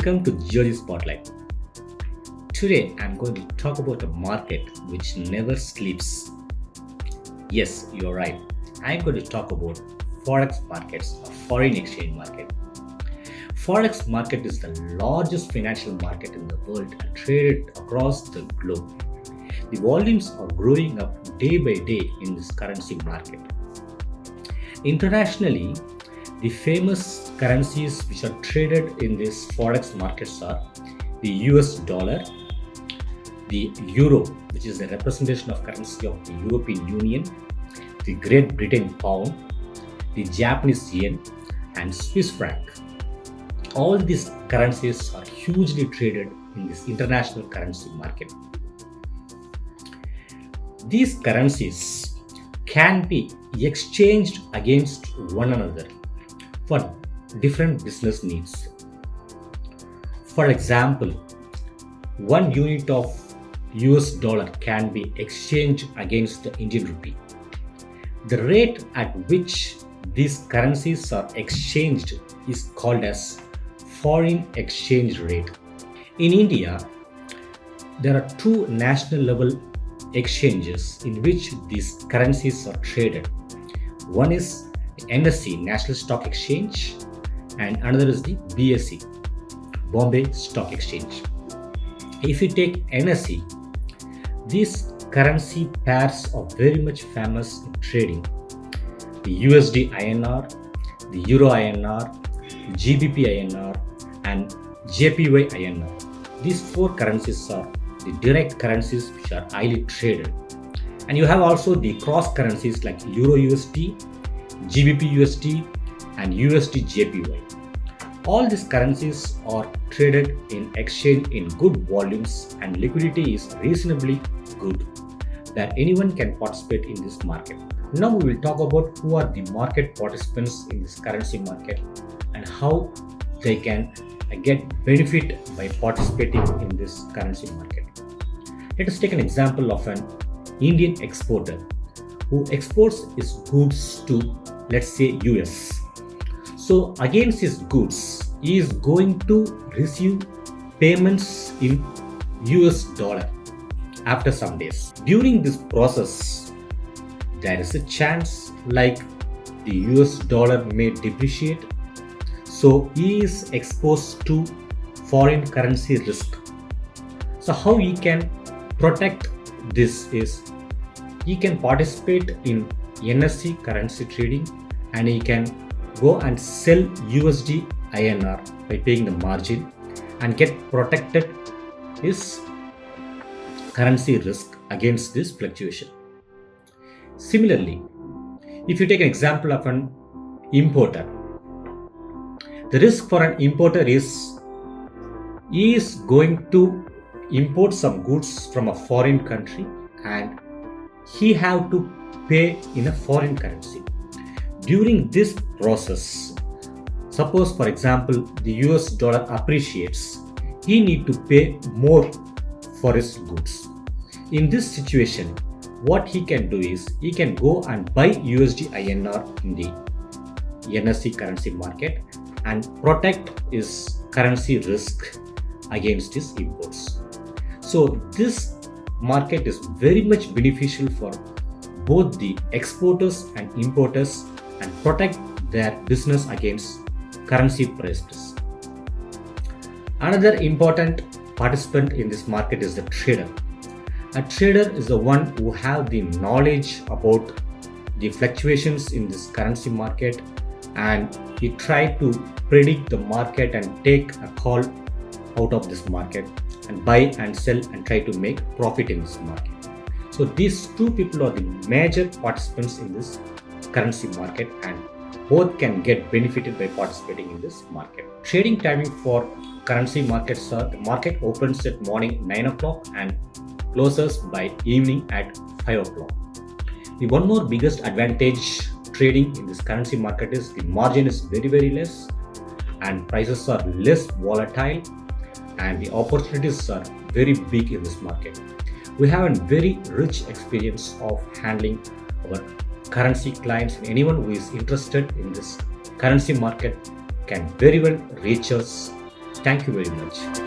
Welcome to Geojit Spotlight. Today I'm going to talk about a market which never sleeps. Yes, you're right. I'm going to talk about Forex markets, a foreign exchange market. Forex market is the largest financial market in the world and traded across the globe. The volumes are growing up day by day in this currency market. Internationally, the famous currencies which are traded in these forex markets are the US dollar, the euro, which is the representation of currency of the European Union, the Great Britain pound, the Japanese yen, and Swiss franc. All these currencies are hugely traded in this international currency market. These currencies can be exchanged against one another for different business needs. For example, 1 unit of US dollar can be exchanged against the Indian rupee. The rate at which these currencies are exchanged is called as foreign exchange rate. In India, there are two national level exchanges in which these currencies are traded. One is NSE, National Stock Exchange, and another is the BSE, Bombay Stock Exchange. If you take NSE, these currency pairs are very much famous in trading. The USD INR, the Euro INR, GBP INR, and JPY INR. These four currencies are the direct currencies which are highly traded. And you have also the cross currencies like Euro USD, GBP USD, and USD JPY. All these currencies are traded in exchange in good volumes and liquidity is reasonably good that anyone can participate in this market. Now we will talk about who are the market participants in this currency market and how they can get benefit by participating in this currency market. Let us take an example of an Indian exporter who exports his goods to, let's say, US. So against his goods, he is going to receive payments in US dollar after some days. During this process, there is a chance like the US dollar may depreciate. So he is exposed to foreign currency risk. So how he can protect this is he can participate in NSE currency trading and he can go and sell USD INR by paying the margin and get protected his currency risk against this fluctuation. Similarly, if you take an example of an importer, the risk for an importer is he is going to import some goods from a foreign country and he have to pay in a foreign currency. During this process, suppose for example the US dollar appreciates, he need to pay more for his goods. In this situation, what he can do is he can go and buy USD INR in the NSE currency market and protect his currency risk against his imports. So this market is very much beneficial for both the exporters and importers and protect their business against currency price risk. Another important participant in this market is the trader. A trader is the one who have the knowledge about the fluctuations in this currency market and he try to predict the market and take a call out of this market and buy and sell and try to make profit in this market. So these two people are the major participants in this currency market and both can get benefited by participating in this market. Trading timing for currency markets are the market opens at morning 9 o'clock and closes by evening at 5 o'clock. The one more biggest advantage trading in this currency market is the margin is very less and prices are less volatile and the opportunities are very big in this market. We have a very rich experience of handling our currency clients and anyone who is interested in this currency market can very well reach us Thank you very much.